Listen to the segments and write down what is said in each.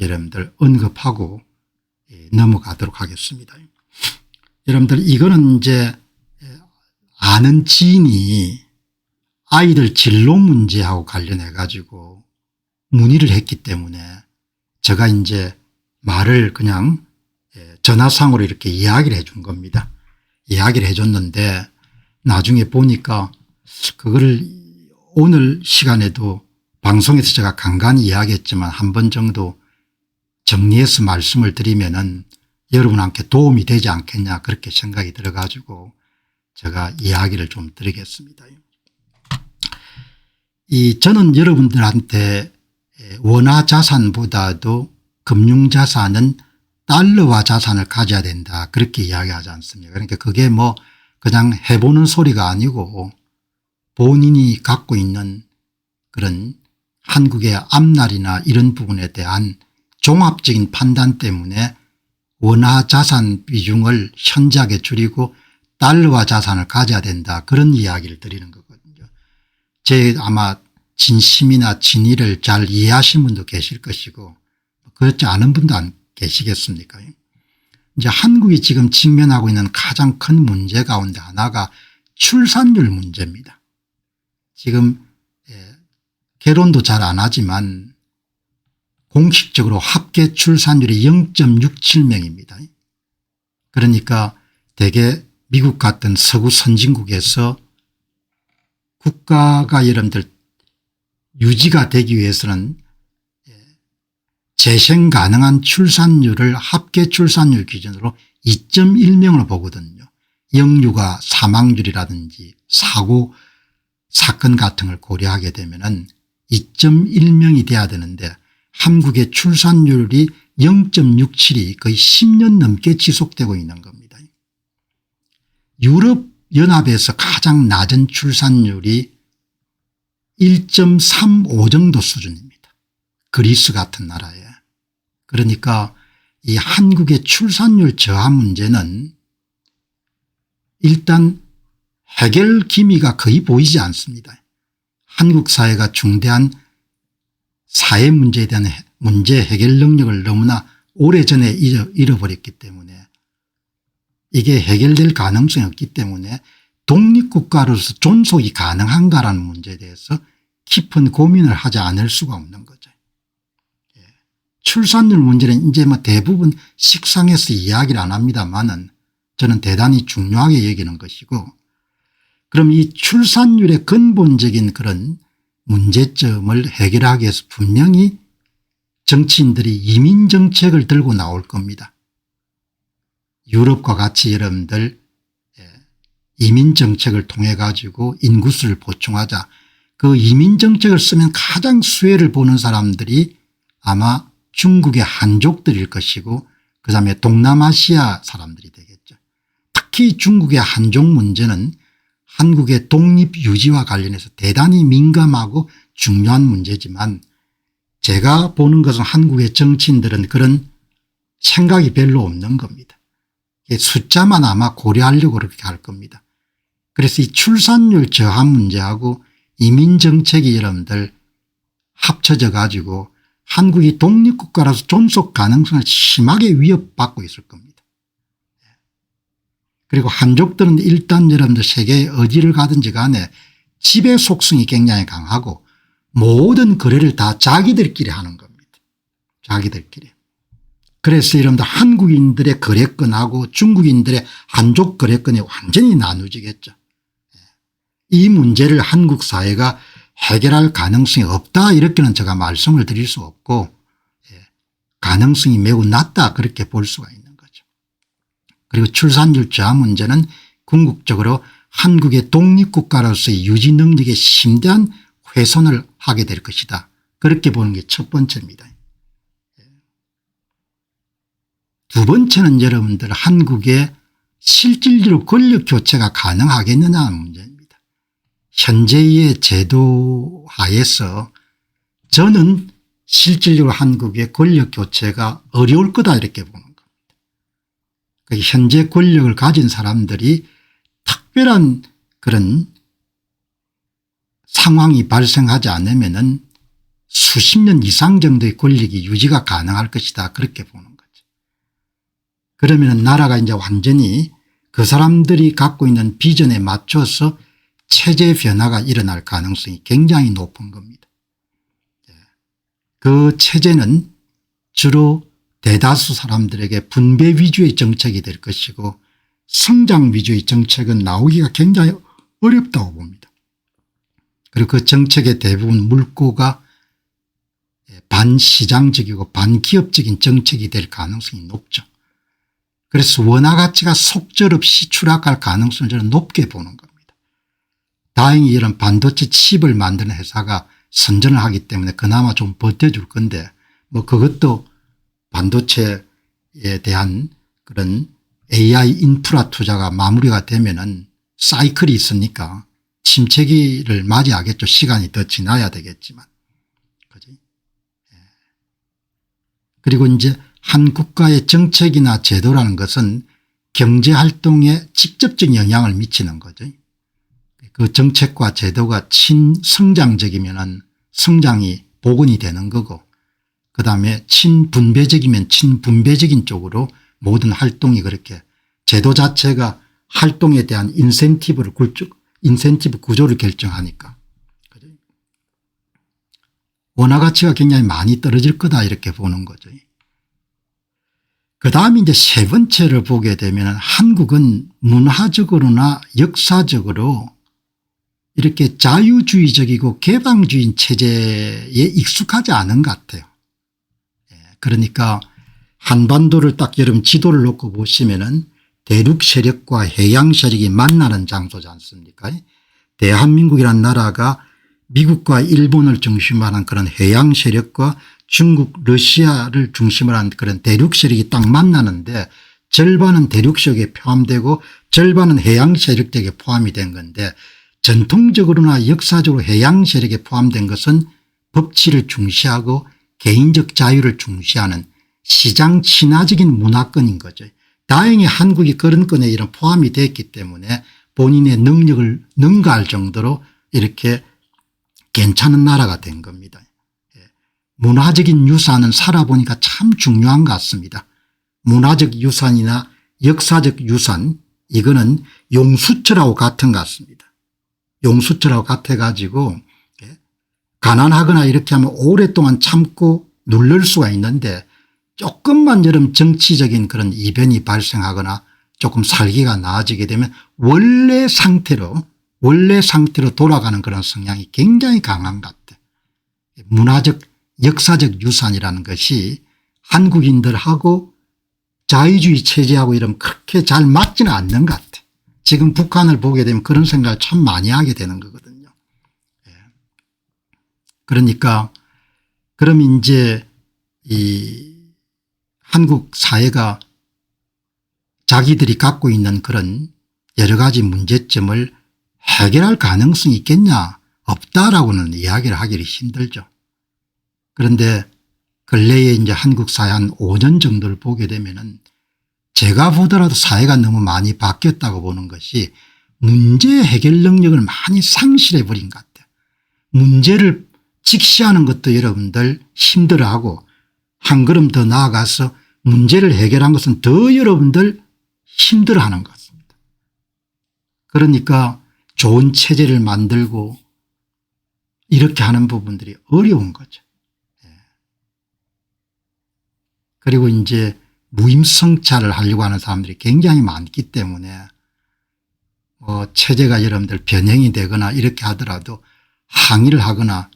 여러분들 언급하고 넘어가도록 하겠습니다. 여러분들 이거는 이제 아는 지인이 아이들 진로 문제하고 관련해 가지고 문의를 했기 때문에 제가 이제 말을 그냥 전화상으로 이렇게 이야기를 해 준 겁니다. 이야기를 해 줬는데 나중에 보니까 그거를 오늘 시간에도 방송에서 제가 간간히 이야기했지만 한 번 정도 정리해서 말씀을 드리면은 여러분한테 도움이 되지 않겠냐 그렇게 생각이 들어 가지고 제가 이야기를 좀 드리겠습니다. 저는 여러분들한테 원화 자산보다도 금융자산은 달러화 자산을 가져야 된다 그렇게 이야기하지 않습니까? 그러니까 그게 뭐 그냥 해보는 소리가 아니고 본인이 갖고 있는 그런 한국의 앞날이나 이런 부분에 대한 종합적인 판단 때문에 원화 자산 비중을 현저하게 줄이고 달러화 자산을 가져야 된다 그런 이야기를 드리는 거거든요. 제 아마 진심이나 진의를 잘 이해하신 분도 계실 것이고 그렇지 않은 분도 안 계시겠습니까? 이제 한국이 지금 직면하고 있는 가장 큰 문제 가운데 하나가 출산율 문제입니다. 지금 결혼도 잘 안 하지만 공식적으로 합계 출산율이 0.67명입니다. 그러니까 대개 미국 같은 서구 선진국에서 국가가 여러분들 유지가 되기 위해서는 재생 가능한 출산율을 합계 출산율 기준으로 2.1명으로 보거든요. 영유아 사망률이라든지 사고 사건 같은 걸 고려하게 되면은 2.1명이 돼야 되는데 한국의 출산율이 0.67이 거의 10년 넘게 지속되고 있는 겁니다. 유럽연합에서 가장 낮은 출산율이 1.35 정도 수준입니다. 그리스 같은 나라에. 그러니까 이 한국의 출산율 저하 문제는 일단 해결 기미가 거의 보이지 않습니다. 한국 사회가 중대한 사회 문제에 대한 문제 해결 능력을 너무나 오래전에 잃어버렸기 때문에 이게 해결될 가능성이 없기 때문에 독립국가로서 존속이 가능한가라는 문제에 대해서 깊은 고민을 하지 않을 수가 없는 거죠. 출산율 문제는 이제 뭐 대부분 식상해서 이야기를 안 합니다만은 저는 대단히 중요하게 여기는 것이고 그럼 이 출산율의 근본적인 그런 문제점을 해결하기 위해서 분명히 정치인들이 이민정책을 들고 나올 겁니다. 유럽과 같이 여러분들 이민정책을 통해 가지고 인구수를 보충하자. 그 이민정책을 쓰면 가장 수혜를 보는 사람들이 아마 중국의 한족들일 것이고 그다음에 동남아시아 사람들이 되겠죠. 특히 중국의 한족 문제는 한국의 독립 유지와 관련해서 대단히 민감하고 중요한 문제지만 제가 보는 것은 한국의 정치인들은 그런 생각이 별로 없는 겁니다. 숫자만 아마 고려하려고 그렇게 할 겁니다. 그래서 이 출산율 저하 문제하고 이민정책이 여러분들 합쳐져 가지고 한국이 독립국가라서 존속 가능성을 심하게 위협받고 있을 겁니다. 그리고 한족들은 일단 여러분들 세계 어디를 가든지 간에 지배 속성이 굉장히 강하고 모든 거래를 다 자기들끼리 하는 겁니다. 자기들끼리. 그래서 여러분들 한국인들의 거래권하고 중국인들의 한족 거래권이 완전히 나누지겠죠. 이 문제를 한국 사회가 해결할 가능성이 없다 이렇게는 제가 말씀을 드릴 수 없고 가능성이 매우 낮다 그렇게 볼 수가 있는 거죠. 그리고 출산율 저하 문제는 궁극적으로 한국의 독립국가로서의 유지 능력에 심대한 훼손을 하게 될 것이다. 그렇게 보는 게 첫 번째입니다. 두 번째는 여러분들 한국의 실질적으로 권력 교체가 가능하겠느냐는 문제입니다. 현재의 제도 하에서 저는 실질적으로 한국의 권력 교체가 어려울 거다 이렇게 보는 겁니다. 현재 권력을 가진 사람들이 특별한 그런 상황이 발생하지 않으면은 수십 년 이상 정도의 권력이 유지가 가능할 것이다 그렇게 보는 거죠. 그러면 나라가 이제 완전히 그 사람들이 갖고 있는 비전에 맞춰서 체제 변화가 일어날 가능성이 굉장히 높은 겁니다. 그 체제는 주로 대다수 사람들에게 분배 위주의 정책이 될 것이고 성장 위주의 정책은 나오기가 굉장히 어렵다고 봅니다. 그리고 그 정책의 대부분 물꼬가 반시장적이고 반기업적인 정책이 될 가능성이 높죠. 그래서 원화 가치가 속절없이 추락할 가능성을 저는 높게 보는 겁니다. 다행히 이런 반도체 칩을 만드는 회사가 선전을 하기 때문에 그나마 좀 버텨줄 건데 뭐 그것도 반도체에 대한 그런 AI 인프라 투자가 마무리가 되면은 사이클이 있으니까 침체기를 맞이하겠죠. 시간이 더 지나야 되겠지만. 그지? 그리고 이제 한 국가의 정책이나 제도라는 것은 경제활동에 직접적인 영향을 미치는 거죠. 그 정책과 제도가 친성장적이면 성장이 복원이 되는 거고 그다음에 친분배적이면 친분배적인 쪽으로 모든 활동이 그렇게 제도 자체가 활동에 대한 인센티브 구조를 결정하니까. 원화 가치가 굉장히 많이 떨어질 거다 이렇게 보는 거죠. 그다음에 이제 세 번째를 보게 되면 한국은 문화적으로나 역사적으로 이렇게 자유주의적이고 개방주의 체제에 익숙하지 않은 것 같아요. 그러니까 한반도를 딱 여러분 지도를 놓고 보시면은 대륙 세력과 해양 세력이 만나는 장소지 않습니까? 대한민국이라는 나라가 미국과 일본을 중심으로 하는 그런 해양 세력과 중국 러시아를 중심으로 하는 그런 대륙 세력이 딱 만나는데 절반은 대륙 세력에 포함되고 절반은 해양 세력에 포함이 된 건데 전통적으로나 역사적으로 해양 세력에 포함된 것은 법치를 중시하고 개인적 자유를 중시하는 시장 친화적인 문화권인 거죠. 다행히 한국이 그런 건에 이런 포함이 됐기 때문에 본인의 능력을 능가할 정도로 이렇게 괜찮은 나라가 된 겁니다. 문화적인 유산은 살아보니까 참 중요한 것 같습니다. 문화적 유산이나 역사적 유산 이거는 용수철하고 같은 것 같습니다. 용수철하고 같아 가지고 가난하거나 이렇게 하면 오랫동안 참고 누를 수가 있는데 조금만 여러분 정치적인 그런 이변이 발생하거나 조금 살기가 나아지게 되면 원래 상태로 돌아가는 그런 성향이 굉장히 강한 것 같아요. 문화적 역사적 유산이라는 것이 한국인들하고 자유주의 체제하고 이러면 그렇게 잘 맞지는 않는 것 같아요. 지금 북한을 보게 되면 그런 생각을 참 많이 하게 되는 거거든요. 그러니까 그럼 이제 이 한국 사회가 자기들이 갖고 있는 그런 여러 가지 문제점을 해결할 가능성이 있겠냐 없다라고는 이야기를 하기를 힘들죠. 그런데 근래에 이제 한국 사회 한 5년 정도를 보게 되면은 제가 보더라도 사회가 너무 많이 바뀌었다고 보는 것이 문제 해결 능력을 많이 상실해 버린 것 같아요. 문제를 직시하는 것도 여러분들 힘들어하고 한 걸음 더 나아가서 문제를 해결한 것은 더 여러분들 힘들어하는 것 같습니다. 그러니까 좋은 체제를 만들고 이렇게 하는 부분들이 어려운 거죠. 그리고 이제 무임승차를 하려고 하는 사람들이 굉장히 많기 때문에 체제가 여러분들 변형이 되거나 이렇게 하더라도 항의를 하거나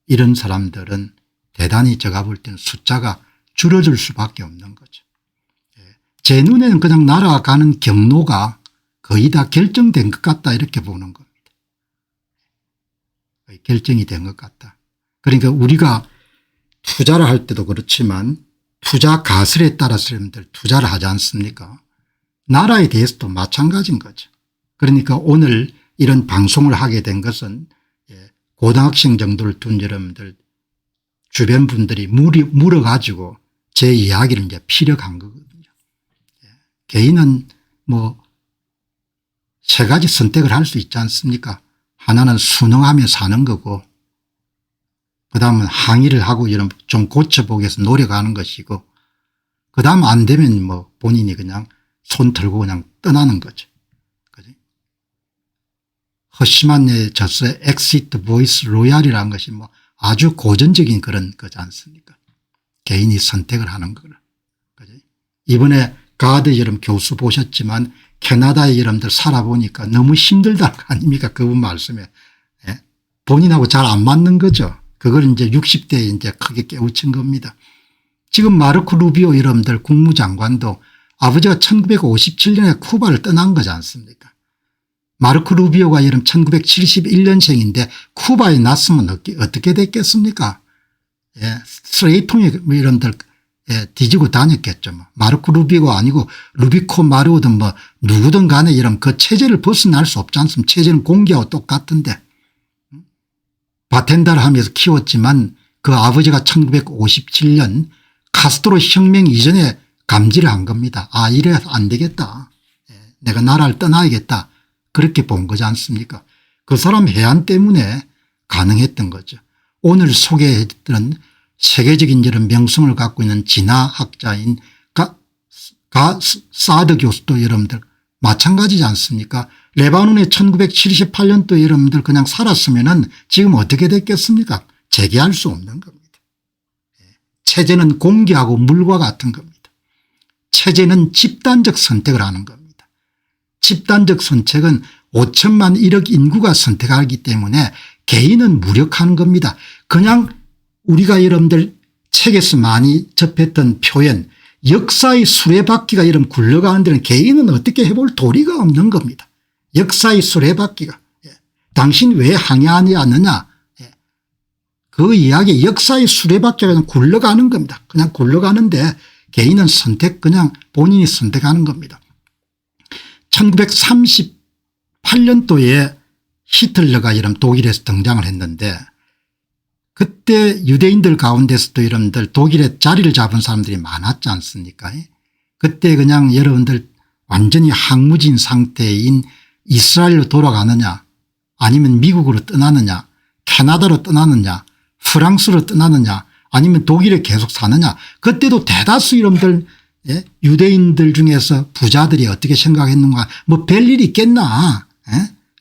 이런 사람들은 대단히 제가 볼 때는 숫자가 줄어들 수밖에 없는 거죠. 제 눈에는 그냥 날아가는 경로가 거의 다 결정된 것 같다 이렇게 보는 겁니다. 거의 결정이 된 것 같다. 그러니까 우리가 투자를 할 때도 그렇지만 투자 가설에 따라서 여러분들 투자를 하지 않습니까? 나라에 대해서도 마찬가지인 거죠. 그러니까 오늘 이런 방송을 하게 된 것은 고등학생 정도를 둔 여러분들 주변 분들이 물어가지고 제 이야기를 이제 피력한 거거든요. 개인은 뭐 세 가지 선택을 할 수 있지 않습니까? 하나는 순응하며 사는 거고 그다음은 항의를 하고 이런 좀 고쳐보기 위해서 노력하는 것이고 그다음 안 되면 뭐 본인이 그냥 손 들고 그냥 떠나는 거죠. 그지? 허시만의 저서의 엑시트 보이스 로얄이라는 것이 뭐 아주 고전적인 그런 거지 않습니까? 개인이 선택을 하는 거를. 그지? 이번에 가드 여러분 교수 보셨지만 캐나다에 여러분들 살아보니까 너무 힘들다 아닙니까? 그분 말씀에. 예? 본인하고 잘 안 맞는 거죠. 그걸 이제 60대에 이제 크게 깨우친 겁니다. 지금 마르코 루비오 여러분들 국무장관도 아버지가 1957년에 쿠바를 떠난 거지 않습니까? 마르코 루비오가 여러분 1971년생인데 쿠바에 났으면 어떻게 됐겠습니까? 예, 쓰레기통에 여러분들 예, 뒤지고 다녔겠죠. 뭐. 마르코 루비오가 아니고 루비코 마르오든 뭐 누구든 간에 이런 그 체제를 벗어날 수 없지 않습니까? 체제는 공기하고 똑같은데. 바텐더를 하면서 키웠지만 그 아버지가 1957년 카스트로 혁명 이전에 감지를 한 겁니다. 아 이래서 안 되겠다. 내가 나라를 떠나야겠다. 그렇게 본 거지 않습니까? 그 사람 해안 때문에 가능했던 거죠. 오늘 소개해드린 세계적인 이런 명성을 갖고 있는 진화학자인 사드 교수도 여러분들 마찬가지지 않습니까? 레바논에 1978년도 여러분들 그냥 살았으면은 지금 어떻게 됐겠습니까? 재개할 수 없는 겁니다. 체제는 공기하고 물과 같은 겁니다. 체제는 집단적 선택을 하는 겁니다. 집단적 선택은 5천만 1억 인구가 선택하기 때문에 개인은 무력하는 겁니다. 그냥 우리가 여러분들 책에서 많이 접했던 표현 역사의 수레바퀴가 이런 굴러가는 데는 개인은 어떻게 해볼 도리가 없는 겁니다. 역사의 수레바퀴가. 당신 왜 항의하지 않느냐. 그 이야기 역사의 수레바퀴가 그냥 굴러가는 겁니다. 그냥 굴러가는데 개인은 그냥 본인이 선택하는 겁니다. 1938년도에 히틀러가 이런 독일에서 등장을 했는데 그때 유대인들 가운데서도 여러분들 독일에 자리를 잡은 사람들이 많았지 않습니까? 그때 그냥 여러분들 완전히 항무진 상태인 이스라엘로 돌아가느냐 아니면 미국으로 떠나느냐 캐나다로 떠나느냐 프랑스로 떠나느냐 아니면 독일에 계속 사느냐 그때도 대다수 여러분들 유대인들 중에서 부자들이 어떻게 생각했는가 뭐 별일 있겠나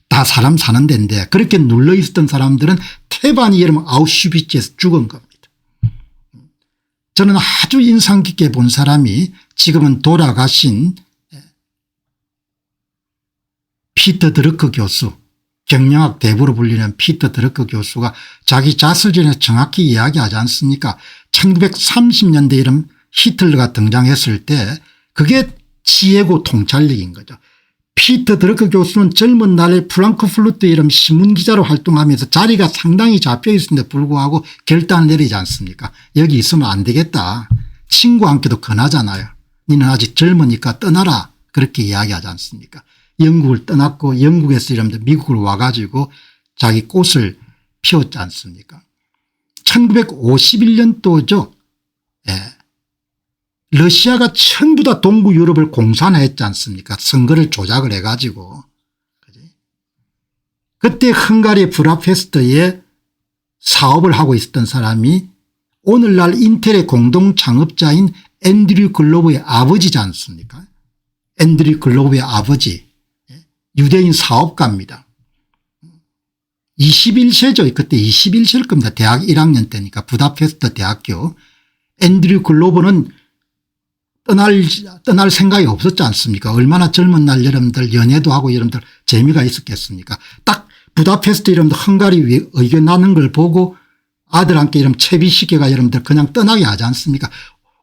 다 사람 사는 데인데 그렇게 눌러 있었던 사람들은 태반이 여러분 아우슈비츠에서 죽은 겁니다. 저는 아주 인상 깊게 본 사람이 지금은 돌아가신 피터 드러크 교수 경영학 대부로 불리는 피터 드러크 교수가 자기 자서전에 정확히 이야기하지 않습니까? 1930년대 이런 히틀러가 등장했을 때 그게 지혜고 통찰력인 거죠. 피터 드러크 교수는 젊은 날에 프랑크푸르트 이런 신문기자로 활동하면서 자리가 상당히 잡혀 있었는데 불구하고 결단을 내리지 않습니까? 여기 있으면 안 되겠다. 친구와 함께도 권하잖아요. 너는 아직 젊으니까 떠나라. 그렇게 이야기하지 않습니까? 영국을 떠났고 영국에서 이러면서 미국으로 와가지고 자기 꽃을 피웠지 않습니까? 1951년도죠. 예. 러시아가 전부 다 동구 유럽을 공산화했지 않습니까? 선거를 조작을 해가지고. 그때 헝가리 부다페스트에 사업을 하고 있었던 사람이 오늘날 인텔의 공동 창업자인 앤드류 글로브의 아버지지 않습니까? 앤드류 글로브의 아버지. 유대인 사업가입니다. 21세죠. 그때 21세일 겁니다. 대학 1학년 때니까 부다페스트 대학교. 앤드류 글로브는 떠날 생각이 없었지 않습니까? 얼마나 젊은 날 여러분들 연애도 하고 여러분들 재미가 있었겠습니까? 딱 부다페스트 여러분들 헝가리 의견 나는 걸 보고 아들한테 이런 채비시켜가 여러분들 그냥 떠나게 하지 않습니까?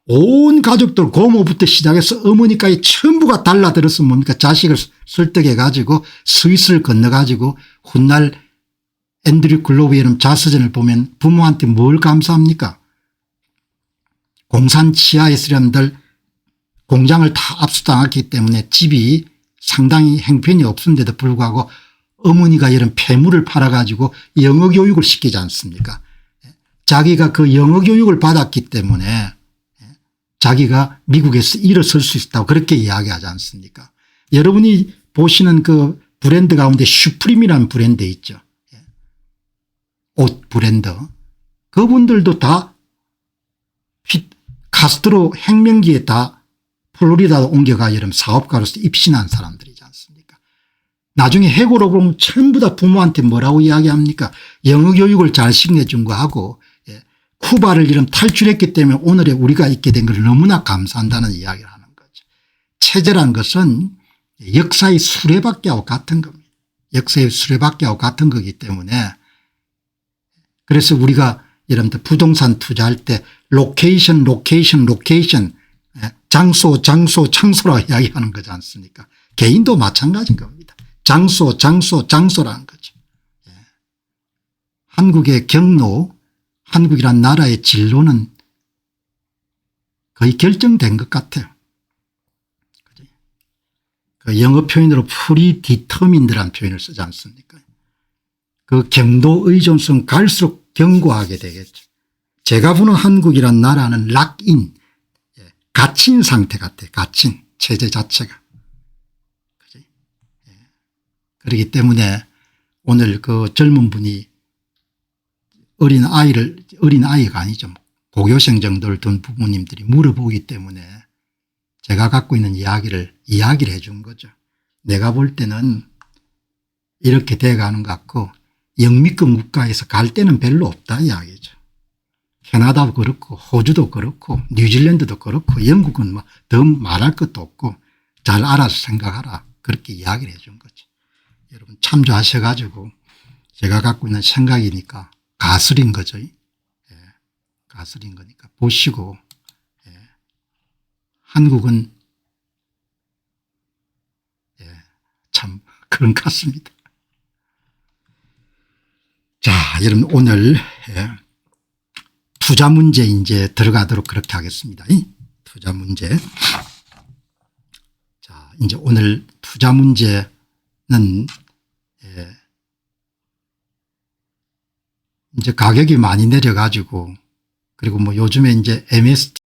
온 가족들 고모부터 시작해서 어머니까지 전부가 달라들었으면 뭡니까? 자식을 설득해 가지고 스위스를 건너 가지고 훗날 앤드류 글로브의 이런 자서전을 보면 부모한테 뭘 감사합니까? 공산 치하에서 여러분들 공장을 다 압수당했기 때문에 집이 상당히 형편이 없은데도 불구하고 어머니가 이런 폐물을 팔아 가지고 영어 교육을 시키지 않습니까? 자기가 그 영어 교육을 받았기 때문에 자기가 미국에서 일어설 수 있다고 그렇게 이야기하지 않습니까? 여러분이 보시는 그 브랜드 가운데 슈프림이라는 브랜드 있죠. 옷 브랜드. 그분들도 다 카스트로 혁명기에 다 플로리다 옮겨가 이런 사업가로서 입신한 사람들이지 않습니까? 나중에 해고로 보면 전부 다 부모한테 뭐라고 이야기합니까? 영어 교육을 잘 시켜준 거하고 쿠바를 이런 탈출했기 때문에 오늘의 우리가 있게 된 걸 너무나 감사한다는 이야기를 하는 거죠. 체제란 것은 역사의 수레바퀴하고 같은 겁니다. 역사의 수레바퀴하고 같은 거기 때문에 그래서 우리가 여러분들 부동산 투자할 때 로케이션 장소 장소라고 이야기하는 거지 않습니까? 개인도 마찬가지인 겁니다. 장소라는 거죠. 한국의 경로 한국이란 나라의 진로는 거의 결정된 것 같아요. 그 영어 표현으로 프리디터민드라는 표현을 쓰지 않습니까? 그 경도 의존성 갈수록 견고하게 되겠죠. 제가 보는 한국이란 나라는 락인 갇힌 상태 같아요. 갇힌 체제 자체가. 그렇기 때문에 오늘 그 젊은 분이 어린아이가 아니죠. 고교생 정도를 둔 부모님들이 물어보기 때문에 제가 갖고 있는 이야기를 해 준 거죠. 내가 볼 때는 이렇게 돼가는 것 같고 영미권 국가에서 갈 데는 별로 없다 이야기죠. 캐나다도 그렇고 호주도 그렇고 뉴질랜드도 그렇고 영국은 뭐 더 말할 것도 없고 잘 알아서 생각하라 그렇게 이야기를 해 준 거죠. 여러분 참조하셔 가지고 제가 갖고 있는 생각이니까 가설인 거죠. 가설인 거니까 보시고 한국은 참 그런 것 같습니다. 자, 여러분 오늘 투자 문제 이제 들어가도록 그렇게 하겠습니다. 투자 문제. 자, 이제 오늘 투자 문제는 이제 가격이 많이 내려가지고 그리고 뭐 요즘에 이제 MST